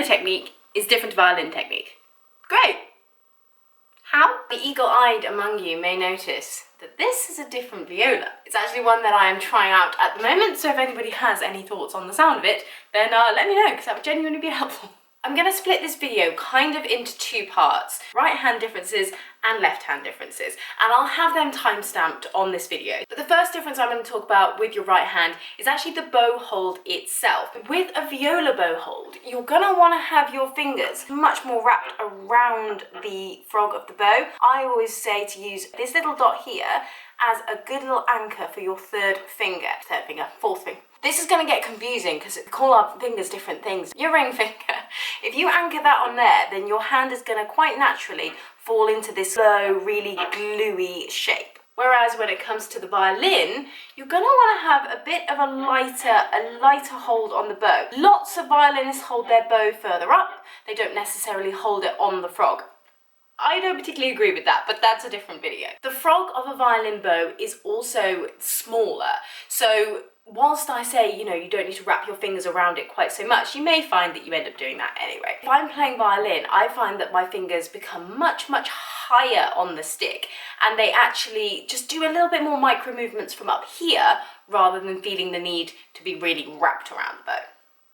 technique is different to violin technique. Great! How? The eagle-eyed among you may notice that this is a different viola. It's actually one that I am trying out at the moment, so if anybody has any thoughts on the sound of it, then let me know, because that would genuinely be helpful. I'm going to split this video kind of into two parts, right hand differences and left hand differences, and I'll have them time-stamped on this video. But the first difference I'm going to talk about with your right hand is actually the bow hold itself. With a viola bow hold, you're going to want to have your fingers much more wrapped around the frog of the bow. I always say to use this little dot here as a good little anchor for your fourth finger. This is going to get confusing because we call our fingers different things. Your ring finger, if you anchor that on there, then your hand is going to quite naturally fall into this low, really gluey shape. Whereas when it comes to the violin, you're going to want to have a bit of a lighter hold on the bow. Lots of violinists hold their bow further up. They don't necessarily hold it on the frog. I don't particularly agree with that, but that's a different video. The frog of a violin bow is also smaller, so whilst I say, you know, you don't need to wrap your fingers around it quite so much, you may find that you end up doing that anyway. If I'm playing violin, I find that my fingers become much higher on the stick, and they actually just do a little bit more micro movements from up here rather than feeling the need to be really wrapped around the bow.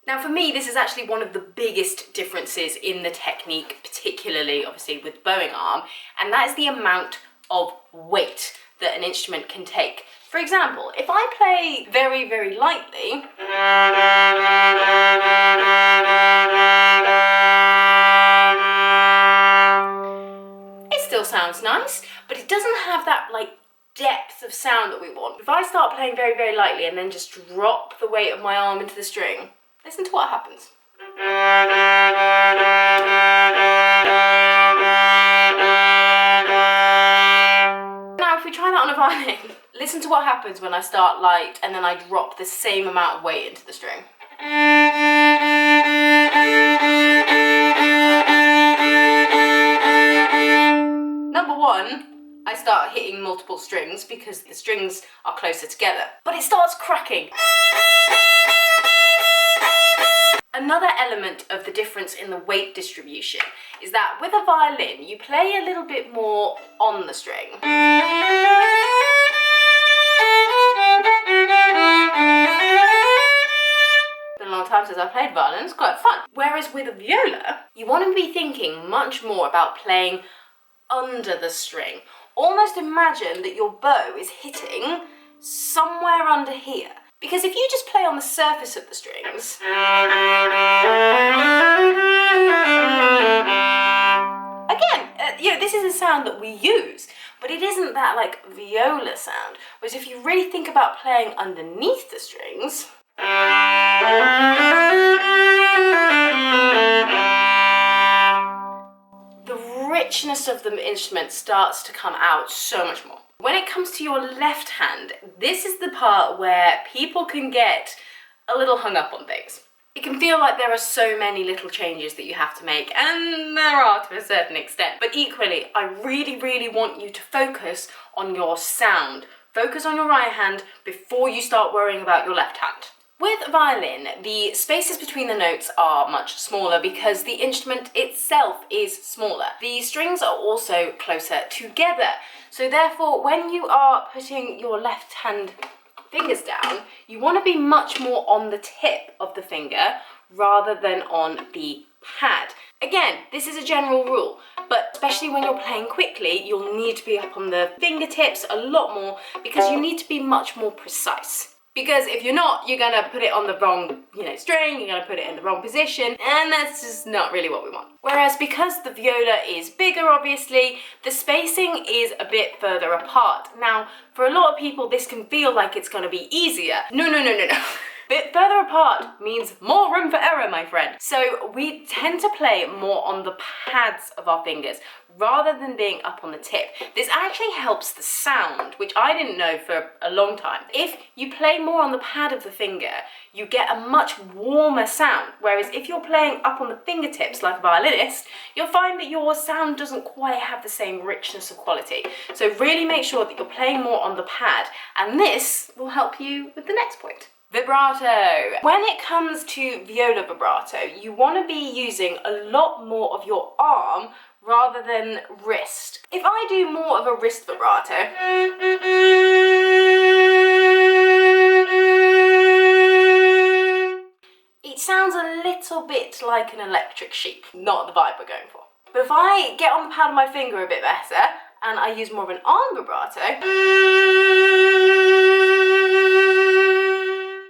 Now for me, this is actually one of the biggest differences in the technique, particularly obviously with bowing arm, and that is the amount of weight that an instrument can take. For example, if I play very, very lightly, it still sounds nice, but it doesn't have that like depth of sound that we want. If I start playing very, very lightly and then just drop the weight of my arm into the string, listen to what happens. Now if we try that on a violin, listen to what happens when I start light and then I drop the same amount of weight into the string. Number one, I start hitting multiple strings because the strings are closer together, but it starts cracking. Another element of the difference in the weight distribution is that with a violin, you play a little bit more on the string. It's been a long time since I've played violin, it's quite fun. Whereas with a viola, you want to be thinking much more about playing under the string. Almost imagine that your bow is hitting somewhere under here. Because if you just play on the surface of the strings, again, you know, this is a sound that we use, but it isn't that like viola sound. Whereas if you really think about playing underneath the strings, the richness of the instrument starts to come out so much more. When it comes to your left hand, this is the part where people can get a little hung up on things. It can feel like there are so many little changes that you have to make, and there are to a certain extent. But equally, I really, really want you to focus on your sound. Focus on your right hand before you start worrying about your left hand. With a violin, the spaces between the notes are much smaller because the instrument itself is smaller. The strings are also closer together. So therefore, when you are putting your left hand fingers down, you want to be much more on the tip of the finger rather than on the pad. Again, this is a general rule, but especially when you're playing quickly, you'll need to be up on the fingertips a lot more because you need to be much more precise. Because if you're not, you're going to put it on the wrong, string, you're going to put it in the wrong position, and that's just not really what we want. Whereas because the viola is bigger, obviously, the spacing is a bit further apart. Now, for a lot of people, this can feel like it's going to be easier. No. Bit further apart means more room for error, my friend. So we tend to play more on the pads of our fingers rather than being up on the tip. This actually helps the sound, which I didn't know for a long time. If you play more on the pad of the finger, you get a much warmer sound. Whereas if you're playing up on the fingertips like a violinist, you'll find that your sound doesn't quite have the same richness of quality. So really make sure that you're playing more on the pad, and this will help you with the next point. Vibrato. When it comes to viola vibrato, you want to be using a lot more of your arm rather than wrist. If I do more of a wrist vibrato, it sounds a little bit like an electric sheep, not the vibe we're going for. But if I get on the pad of my finger a bit better and I use more of an arm vibrato,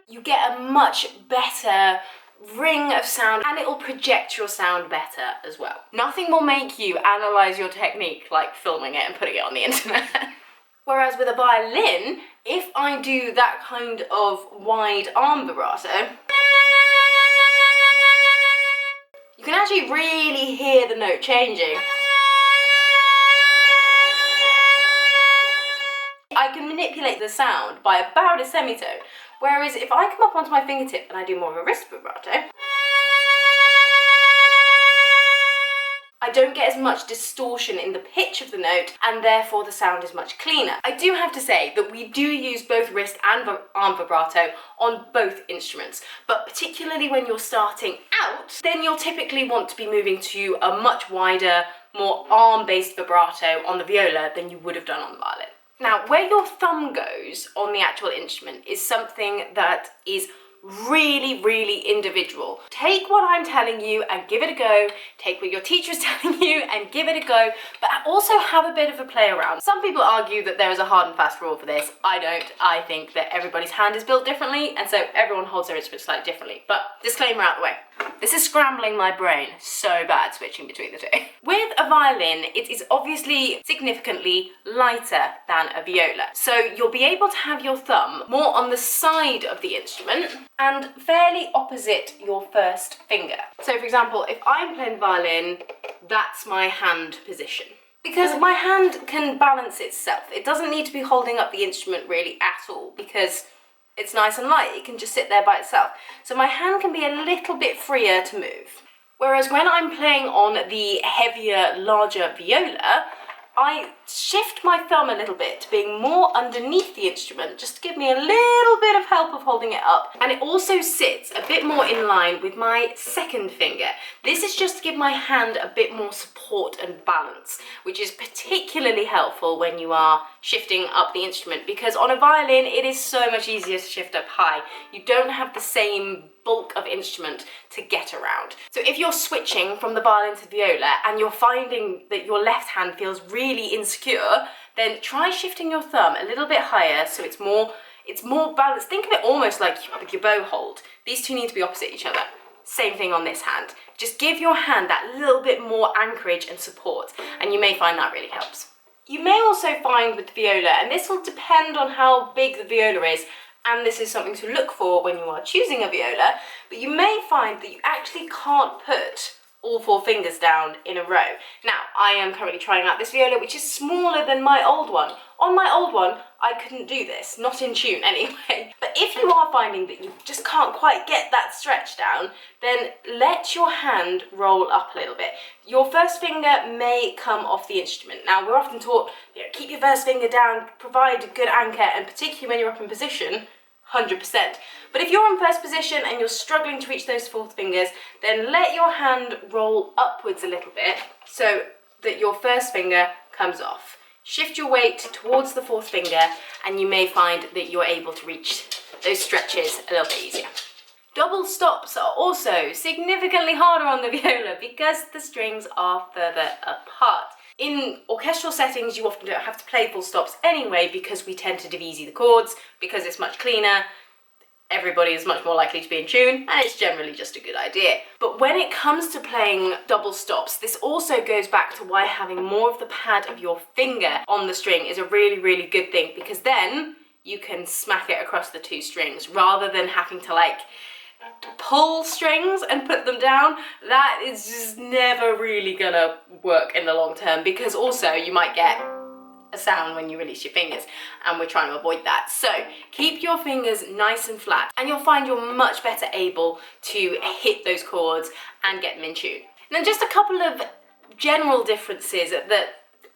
you get a much better ring of sound, and it will project your sound better as well. Nothing will make you analyze your technique like filming it and putting it on the internet. Whereas with a violin, if I do that kind of wide arm vibrato, you can actually really hear the note changing. I can manipulate the sound by about a semitone. Whereas if I come up onto my fingertip and I do more of a wrist vibrato, I don't get as much distortion in the pitch of the note, and therefore the sound is much cleaner. I do have to say that we do use both wrist and arm vibrato on both instruments, but particularly when you're starting out, then you'll typically want to be moving to a much wider, more arm-based vibrato on the viola than you would have done on the violin. Now, where your thumb goes on the actual instrument is something that is really, really individual. Take what I'm telling you and give it a go. Take what your teacher is telling you and give it a go, but also have a bit of a play around. Some people argue that there is a hard and fast rule for this. I don't. I think that everybody's hand is built differently, and so everyone holds their instrument slightly differently. But disclaimer out the way. This is scrambling my brain so bad switching between the two. With a violin, it is obviously significantly lighter than a viola. So you'll be able to have your thumb more on the side of the instrument and fairly opposite your first finger. So for example, if I'm playing the violin, that's my hand position. Because my hand can balance itself. It doesn't need to be holding up the instrument really at all, because it's nice and light, it can just sit there by itself. So my hand can be a little bit freer to move. Whereas when I'm playing on the heavier, larger viola, I shift my thumb a little bit to being more underneath the instrument, just to give me a little bit of help of holding it up. And it also sits a bit more in line with my second finger. This is just to give my hand a bit more support and balance, which is particularly helpful when you are shifting up the instrument, because on a violin it is so much easier to shift up high. You don't have the same bulk of instrument to get around. So if you're switching from the violin to the viola and you're finding that your left hand feels really insecure, then try shifting your thumb a little bit higher so it's more balanced. Think of it almost like with your bow hold. These two need to be opposite each other. Same thing on this hand. Just give your hand that little bit more anchorage and support, and you may find that really helps. You may also find with the viola, and this will depend on how big the viola is, and this is something to look for when you are choosing a viola, but you may find that you actually can't put all four fingers down in a row. Now, I am currently trying out this viola, which is smaller than my old one. On my old one, I couldn't do this, not in tune anyway. But if you are finding that you just can't quite get that stretch down, then let your hand roll up a little bit. Your first finger may come off the instrument. Now, we're often taught, keep your first finger down, provide a good anchor, and particularly when you're up in position, 100%. But if you're in first position and you're struggling to reach those fourth fingers, then let your hand roll upwards a little bit so that your first finger comes off. Shift your weight towards the fourth finger and you may find that you're able to reach those stretches a little bit easier. Double stops are also significantly harder on the viola because the strings are further apart. In orchestral settings, you often don't have to play full stops anyway because we tend to divisy the chords, because it's much cleaner, everybody is much more likely to be in tune, and it's generally just a good idea. But when it comes to playing double stops, this also goes back to why having more of the pad of your finger on the string is a really, really good thing, because then you can smack it across the two strings rather than having to pull strings and put them down. That is just never really gonna work in the long term, because also you might get a sound when you release your fingers, and we're trying to avoid that. So keep your fingers nice and flat and you'll find you're much better able to hit those chords and get them in tune. And then just a couple of general differences that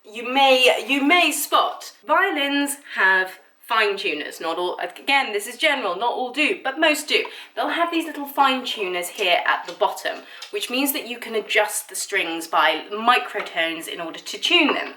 you may spot. Violins have fine tuners. Not all, again, this is general, not all do, but most do. They'll have these little fine tuners here at the bottom, which means that you can adjust the strings by microtones in order to tune them.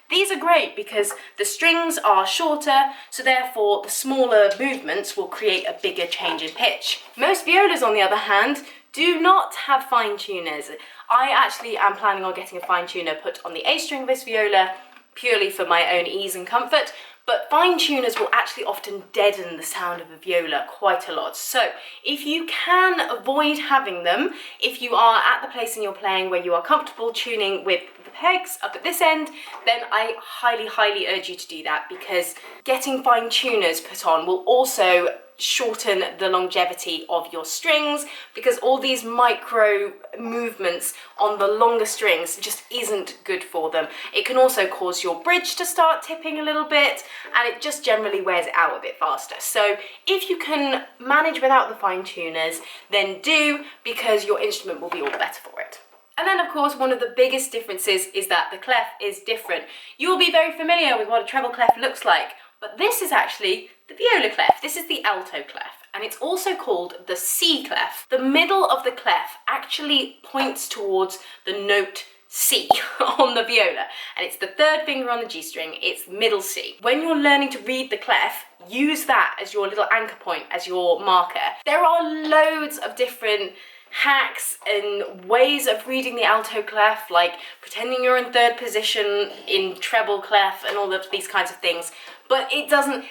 These are great because the strings are shorter, so therefore the smaller movements will create a bigger change in pitch. Most violas, on the other hand, do not have fine tuners. I actually am planning on getting a fine tuner put on the A string of this viola purely for my own ease and comfort, but fine tuners will actually often deaden the sound of a viola quite a lot. So if you can avoid having them, if you are at the place in your playing where you are comfortable tuning with the pegs up at this end, then I highly, highly urge you to do that, because getting fine tuners put on will also shorten the longevity of your strings, because all these micro movements on the longer strings just isn't good for them. It can also cause your bridge to start tipping a little bit, and it just generally wears it out a bit faster. So if you can manage without the fine tuners, then do, because your instrument will be all the better for it. And then, of course, one of the biggest differences is that the clef is different. You'll be very familiar with what a treble clef looks like, but this is actually the viola clef. This is the alto clef, and it's also called the C clef. The middle of the clef actually points towards the note C on the viola, and it's the third finger on the G string, it's middle C. When you're learning to read the clef, use that as your little anchor point, as your marker. There are loads of different hacks and ways of reading the alto clef, like pretending you're in third position in treble clef and all of these kinds of things, but it doesn't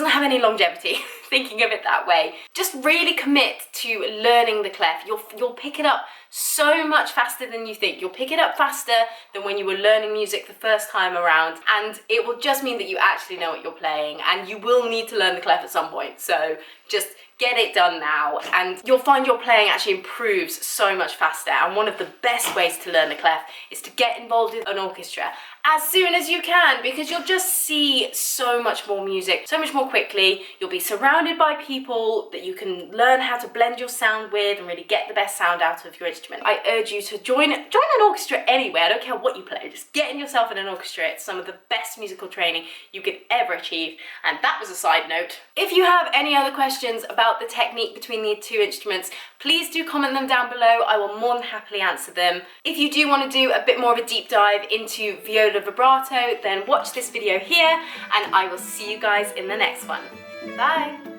have any longevity thinking of it that way. Just really commit to learning the clef. You'll pick it up so much faster than you think. You'll pick it up faster than when you were learning music the first time around, and it will just mean that you actually know what you're playing, and you will need to learn the clef at some point. So just get it done now, and you'll find your playing actually improves so much faster. And one of the best ways to learn the clef is to get involved in an orchestra as soon as you can, because you'll just see so much more music so much more quickly. You'll be surrounded by people that you can learn how to blend your sound with and really get the best sound out of your instrument. I urge you to join an orchestra anyway. I don't care what you play, just getting yourself in an orchestra. It's some of the best musical training you could ever achieve. And that was a side note. If you have any other questions about the technique between the two instruments, please do comment them down below. I will more than happily answer them. If you do want to do a bit more of a deep dive into viola vibrato, then watch this video here, and I will see you guys in the next one. Bye!